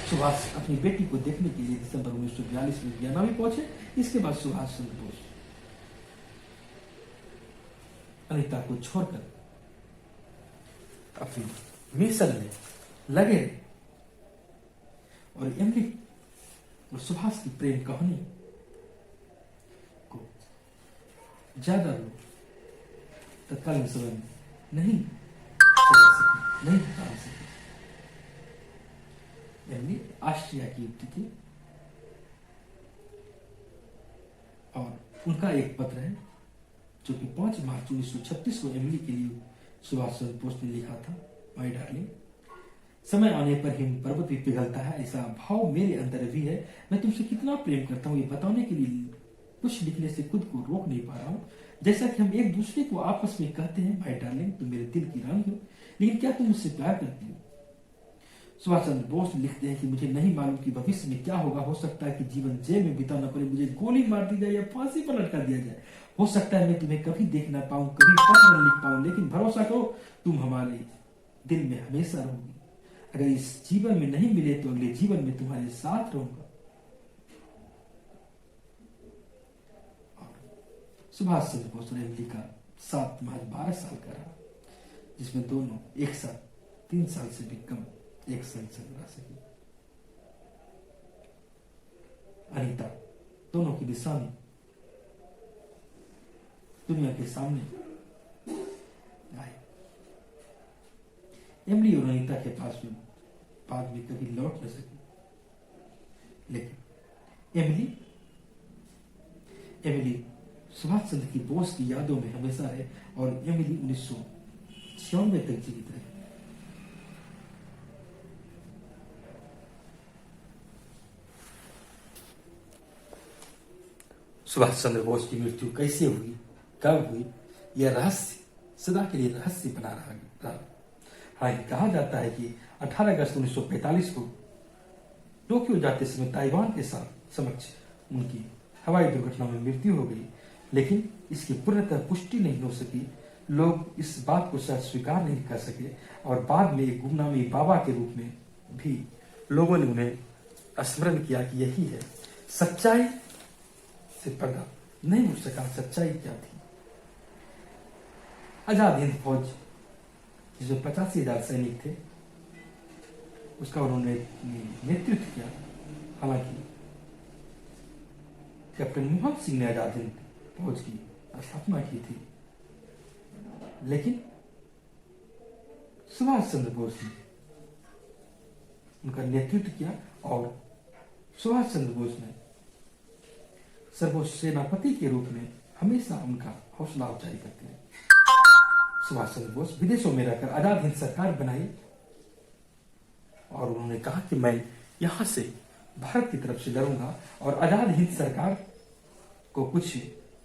सुभाष अपनी बेटी को देखने के लिए दिसंबर 1942 में वियना में पहुंचे। इसके बाद सुभाष चंद्र बोस अनीता को छोड़कर अपनी मिशन में लगे और एमिली और सुभाष की प्रेम कहानी को ज्यादा लोग तत्कालीन समय में नहीं बता सके। एमिली ऑस्ट्रिया की युवती थी और उनका एक पत्र है जो कि 5 मार्च 1936 को एमिली के लिए सुभाष चंद्र बोस ने लिखा था। माय डार्लिंग, समय आने पर हिम पर्वत भी पिघलता है, ऐसा भाव मेरे अंदर भी है। मैं तुमसे कितना प्रेम करता हूँ ये बताने के लिए कुछ लिखने से खुद को रोक नहीं पा रहा हूँ। जैसा कि हम एक दूसरे को आपस में कहते हैं, माय डार्लिंग तुम मेरे दिल की रानी हो, लेकिन क्या तुम मुझसे प्यार करती हो? सुभाष चंद्र बोस लिखते हैं कि मुझे नहीं मालूम कि भविष्य में क्या होगा। हो सकता है कि जीवन जेल में बिताना पड़े, मुझे गोली मार दी जाए या फांसी पर लटका दिया जाए। हो सकता है मैं तुम्हें कभी देख ना पाऊं, कभी पत्र न लिख पाऊं, लेकिन भरोसा करो तुम हमारे दिल में हमेशा रहोगी। अगर इस जीवन में नहीं मिले तो अगले जीवन में तुम्हारे साथ रहूंगा। सुभाष चंद्र बोस और एमिली का साथ महज 12 साल का रहा, जिसमें दोनों एक साथ 3 साल से भी कम एक संग रह सके। अनीता दोनों की निशानी दुनिया के सामने आए। एमिली और अनीता के पास में बाद में कभी लौट न सकी, लेकिन एमिली सुभाष चंद्र की बोस की यादों में हमेशा रहे और एमिली 1996 तक जीवित रहे। सुभाष चंद्र बोस की मृत्यु कैसे हुई, कब हुई, यह रहस्य सदा के लिए रहस्य बना रहा। हाँ, कहा जाता है कि 18 अगस्त 1945 को टोक्यो जाते समय ताइवान के समक्ष उनकी हवाई दुर्घटना में मृत्यु हो गई, लेकिन इसकी पूर्णतः पुष्टि नहीं हो सकी। लोग इस बात को शायद स्वीकार नहीं कर सके और बाद में एक गुमनामी बाबा के रूप में भी लोगों ने उन्हें स्मरण किया कि यही है। सच्चाई से पर्दा नहीं उठ सका। सच्चाई क्या थी? आजाद हिंद फौज जिसमें 85,000 सैनिक थे, उसका उन्होंने नेतृत्व किया। हालांकि कैप्टन मोहन सिंह ने आजाद हिंद फौज की स्थापना की थी, लेकिन सुभाष चंद्र बोस ने उनका नेतृत्व किया और सुभाष चंद्र बोस ने सर्वोच्च सेनापति के रूप में हमेशा उनका हौसला अफजाई करते हैं। सुभाष चंद्र बोस विदेशों में रहकर आजाद हिंद सरकार बनाई और उन्होंने कहा कि मैं यहां से भारत की तरफ से लड़ूंगा, और आजाद हिंद सरकार को कुछ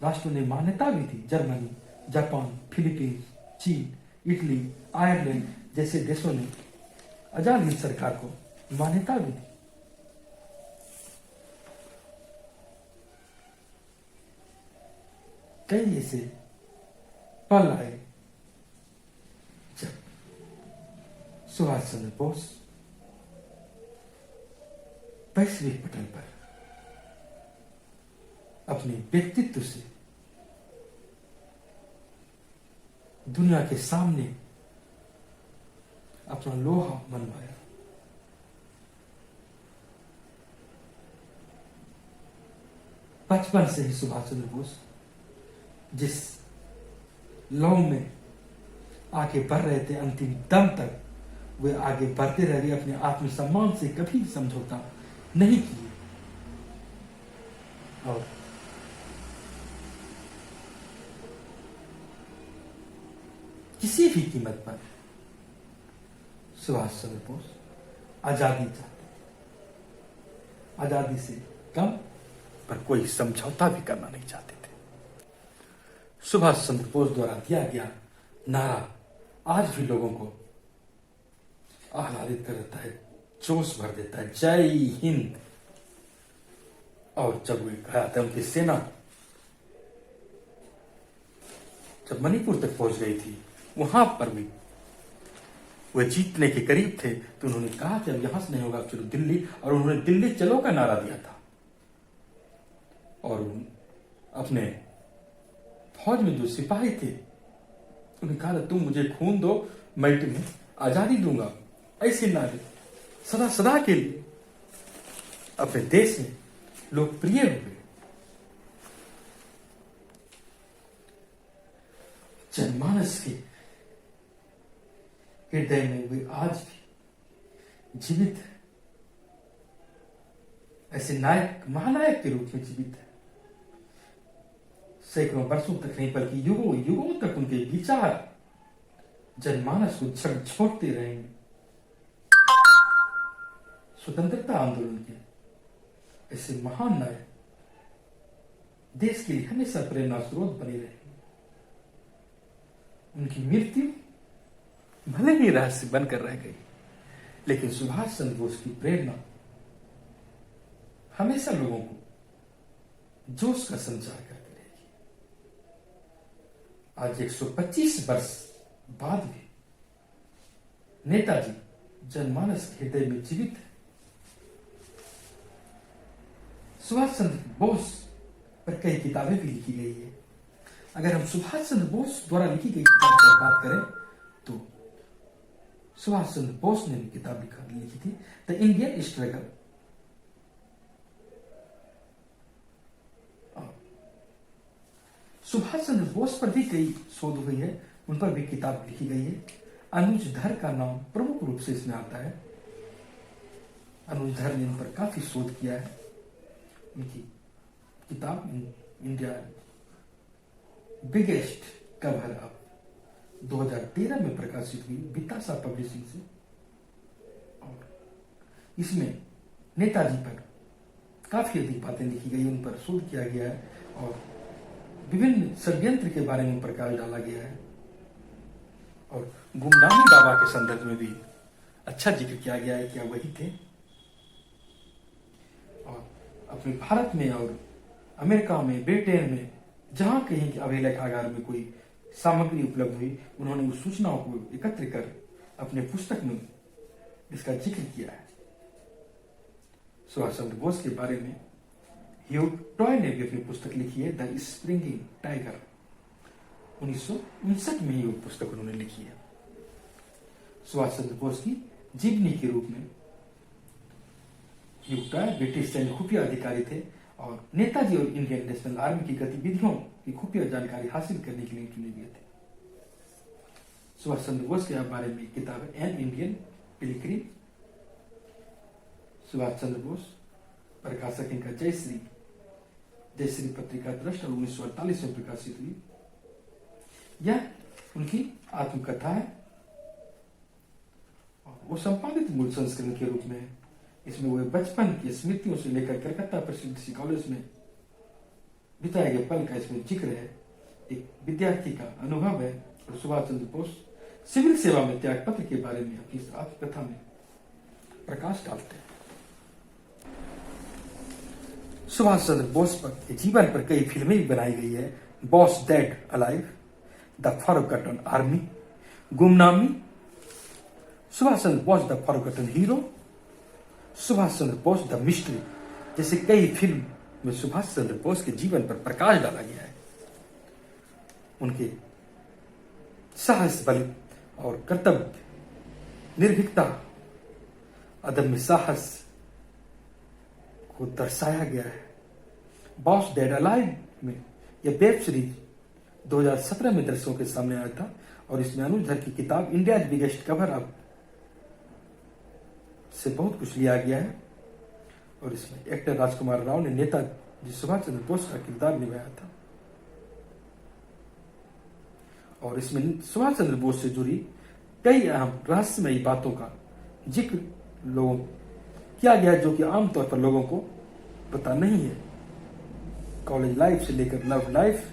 राष्ट्रों ने मान्यता भी दी। जर्मनी, जापान, फिलीपींस, चीन, इटली, आयरलैंड जैसे देशों ने आजाद हिंद सरकार को मान्यता भी दी। कई ऐसे पल आए जब सुभाष चंद्र बोस वैश्विक पटल पर अपने व्यक्तित्व से दुनिया के सामने अपना लोहा मनवाया। बचपन से ही सुभाष चंद्र बोस जिस लौ में आगे बढ़ रहे थे, अंतिम दम तक वे आगे बढ़ते रह गए, अपने आत्मसम्मान से कभी समझौता नहीं किए। और किसी भी कीमत पर सुभाष चंद्र बोस आजादी चाहते, आजादी से कम पर कोई समझौता भी करना नहीं चाहते थे। सुभाष चंद्र बोस द्वारा दिया गया नारा आज भी लोगों को आह्लादित कर देता है, जोश भर देता है, जय हिंद। और जब वे गया था, उनकी सेना जब मणिपुर तक पहुंच गई थी, वहां पर भी वे जीतने के करीब थे, तो उन्होंने कहा कि अब यहां से नहीं होगा, चलो दिल्ली। और उन्होंने दिल्ली चलो का नारा दिया था। और अपने फौज में जो सिपाही थे उन्हें कहा था, तुम मुझे खून दो, मैं तुम्हें आजादी दूंगा। ऐसे नारे सदा सदा के लिए अपने देश में लोकप्रिय हो गए। जनमानस के हृदय में वे आज भी जीवित है, ऐसे नायक, महानायक के रूप में जीवित है। सैकड़ों वर्षों तक नहीं बल्कि युगों युगों तक उनके विचार जनमानस को झकझोरते रहेंगे। स्वतंत्रता आंदोलन के ऐसे महान नायक देश के लिए हमेशा प्रेरणा स्रोत बने रहेंगे। उनकी मृत्यु भले ही रहस्य बनकर रह गई, लेकिन सुभाष चंद्र बोस की प्रेरणा हमेशा लोगों को जोश का संचार करती रहेगी। आज 125 वर्ष बाद भी नेताजी जनमानस के हृदय में जीवित है। सुभाष चंद्र बोस पर कई किताबें भी लिखी गई है। अगर हम सुभाष चंद्र बोस द्वारा लिखी गई किताब की बात करें तो सुभाष चंद्र बोस ने भी किताब लिखी थी, the Indian struggle. Subhash Chandra Bose पर भी कई शोध हुई है, उन पर भी किताब लिखी गई है। अनुज धर का नाम प्रमुख रूप से इसमें आता है। अनुज धर ने इन पर काफी शोध किया है। उनकी किताब इंडिया बिगेस्ट कवर अप 2013 में प्रकाशित हुई बितासा पब्लिशिंग से। और इसमें नेताजी पर काफी अधिक बातें लिखी गई, उन पर शोध किया गया है और विभिन्न षड्यंत्र के बारे में प्रकाश डाला गया है। और गुमनामी बाबा के संदर्भ में भी अच्छा जिक्र किया गया है, क्या वही थे। और अपने भारत में और अमेरिका में, ब्रिटेन में जहां कहीं अभिलेखागार में कोई सामग्री उपलब्ध हुई, उन्होंने उस सूचनाओं को एकत्र कर अपने पुस्तक में इसका जिक्र किया है। सुभाष चंद्र बोस के बारे में ह्यू टॉय ने भी अपनी पुस्तक लिखी है, द स्प्रिंगिंग टाइगर। 1959 में ही वो पुस्तक उन्होंने लिखी है। सुभाष चंद्र बोस की जीवनी के रूप में ह्यू टॉय ब्रिटिश सैन्य खुफिया अधिकारी थे और नेताजी और इंडियन नेशनल आर्मी की गतिविधियों की खुफिया जानकारी हासिल करने के लिए चुने गए थे। सुभाष चंद्र बोस के बारे में किताब है an Indian Pilgrim. Subhash Chandra Bose, प्रकाशक इनका जयश्री पत्रिका ट्रस्ट और 1948 में प्रकाशित हुई। यह उनकी आत्मकथा है और वो संपादित मूल संस्करण के रूप में है। इसमें वो बचपन की स्मृतियों से लेकर कलकत्ता प्रेसिडेंसी कॉलेज में बिताए गए पल का इसमें जिक्र है। एक विद्यार्थी का अनुभव है और सुभाष चंद्र बोस सिविल सेवा में त्याग पत्र के बारे में अपनी आत्मकथा में प्रकाश डालते हैं। सुभाष चंद्र बोस के जीवन पर कई फिल्में भी बनाई गई है। Bose dead alive, the forgotten army, Gumnaami, Subhash Chandra Bose the forgotten hero, Subhash Chandra Bose the mystery जैसे कई फिल्म में सुभाष चंद्र बोस के जीवन पर प्रकाश डाला गया है। उनके साहस, बल और कर्तव्य, निर्भीकता, अदम्य साहस को दर्शाया गया है। बॉस डेड अलाइव में यह वेब सीरीज 2017 में दर्शकों के सामने आया था और इसमें अनुज धर की किताब इंडिया बिगेस्ट कवर अप से बहुत कुछ लिया गया है और इसमें एक्टर राजकुमार राव ने नेताजी सुभाष चंद्र बोस का किरदार निभाया था और इसमें सुभाष चंद्र बोस से जुड़ी कई अहम रहस्यमयी बातों का जिक्र लोगों किया गया जो कि आमतौर पर लोगों को पता नहीं है। कॉलेज लाइफ से लेकर लव लाइफ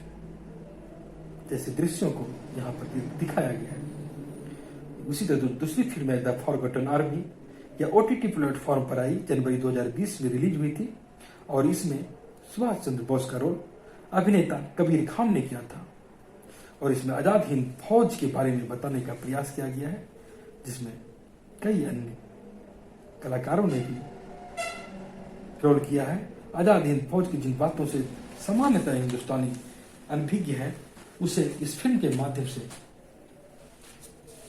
जैसे दृश्यों को यहाँ पर दिखाया गया है। उसी तरह दूसरी फिल्म है द फॉरगॉटन आर्मी, यह ओटीटी प्लेटफॉर्म पर आई, जनवरी 2020 में रिलीज हुई थी और इसमें सुभाष चंद्र बोस का रोल अभिनेता कबीर खान ने किया था और इसमें आजाद हिंद फौज के बारे में बताने का प्रयास किया गया है, जिसमें कई अन्य कलाकारों ने भी रोल किया है। आजाद हिंद फौज की जिन बातों से सामान्यतः हिंदुस्तानी अनभिज्ञ है उसे इस फिल्म के माध्यम से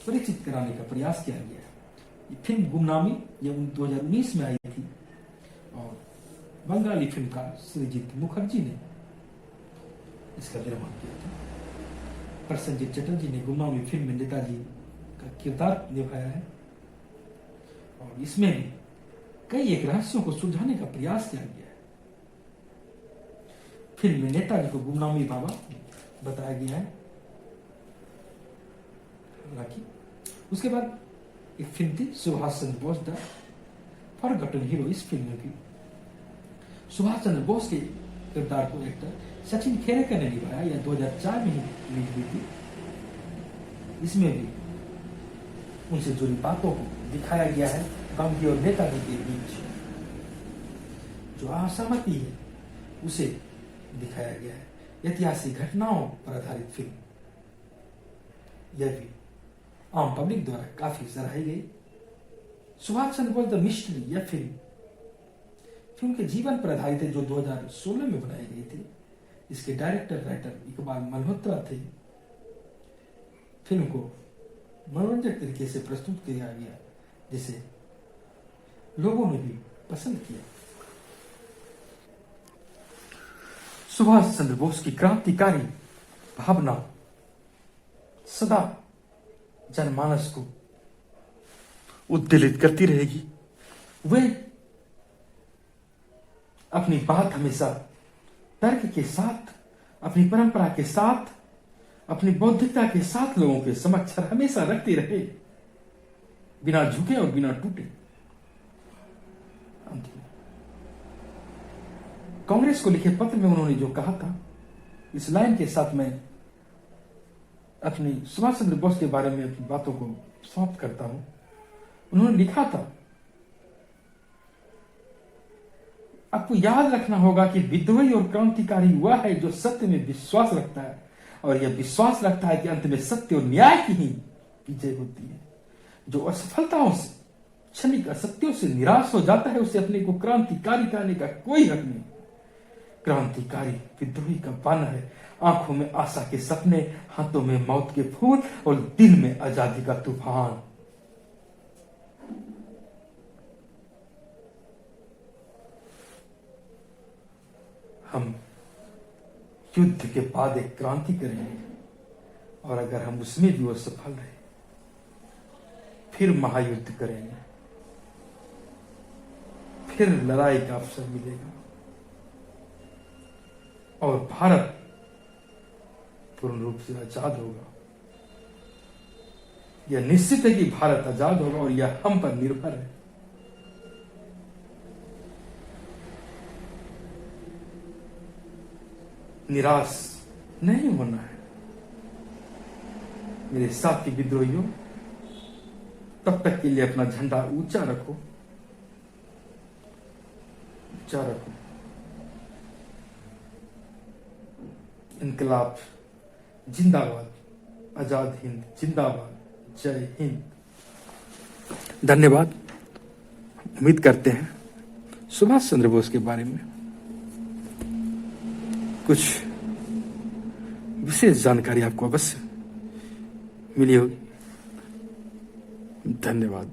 परिचित कराने का प्रयास किया गया है। ये फिल्म गुमनामी यह 2019 में आई थी और बंगाली फिल्मकार सृजित मुखर्जी ने इसका निर्माण किया था। प्रसन्नजीत चटर्जी ने गुमनामी फिल्म में नेताजी का किरदार निभाया है और इसमें भी कई एक रहस्यों को सुलझाने का प्रयास किया गया है। फिल्म में नेताजी को गुमनामी बाबा बताया गया है। हालांकि उसके बाद एक फिल्म थी Subhash Chandra Bose the forgotten hero. इस फिल्म में भी सुभाष चंद्र बोस के किरदार को एक्टर सचिन खेरेकर ने निभाया। यह 2004 में रिलीज हुई थी। इसमें भी उनसे जुड़ी बातों को दिखाया गया है। गांधी और नेताजी के बीच जो असहमति है उसे दिखाया गया है। ऐतिहासिक घटनाओं पर आधारित फिल्म यह भी आम पब्लिक द्वारा काफी सराही गई। सुभाष चंद्र बोस द मिस्ट्री यह फिल्म के जीवन पर आधारित है जो 2016 में बनाई गई थी। इसके डायरेक्टर राइटर इकबाल मल्होत्रा थे। फिल्म को मनोरंजक तरीके से प्रस्तुत किया गया जिसे लोगों ने भी पसंद किया। सुभाष चंद्र बोस की क्रांतिकारी भावना सदा जनमानस को उद्वेलित करती रहेगी। वे अपनी बात हमेशा तर्क के साथ, अपनी परंपरा के साथ, अपनी बौद्धिकता के साथ लोगों के समक्ष हमेशा रखते रहे, बिना झुके और बिना टूटे। कांग्रेस को लिखे पत्र में उन्होंने जो कहा था, इस लाइन के साथ मैं अपनी सुभाष चंद्र बोस के बारे में अपनी बातों को समाप्त करता हूं। उन्होंने लिखा था, आपको याद रखना होगा कि विद्रोही और क्रांतिकारी वह है जो सत्य में विश्वास रखता है और यह विश्वास रखता है कि अंत में सत्य और न्याय की ही विजय होती है। जो असफलताओं से, क्षणिक असत्यों से निराश हो जाता है उसे अपने को क्रांतिकारी कहने का कोई हक नहीं। क्रांतिकारी विद्रोही का बाना है, आंखों में आशा के सपने, हाथों में मौत के फूल और दिल में आजादी का तूफान। हम युद्ध के बाद एक क्रांति करेंगे, और अगर हम उसमें भी वो सफल रहे फिर महायुद्ध करेंगे, फिर लड़ाई का अवसर मिलेगा और भारत पूर्ण रूप से आजाद होगा। यह निश्चित है कि भारत आजाद होगा और यह हम पर निर्भर है। निराश नहीं होना है मेरे साथी विद्रोहियों। तब तक के लिए अपना झंडा ऊंचा रखो, ऊंचा रखो। इनकलाब जिंदाबाद, आजाद हिंद जिंदाबाद, जय हिंद। धन्यवाद। उम्मीद करते हैं सुभाष चंद्र बोस के बारे में कुछ विशेष जानकारी आपको अवश्य मिली होगी। धन्यवाद।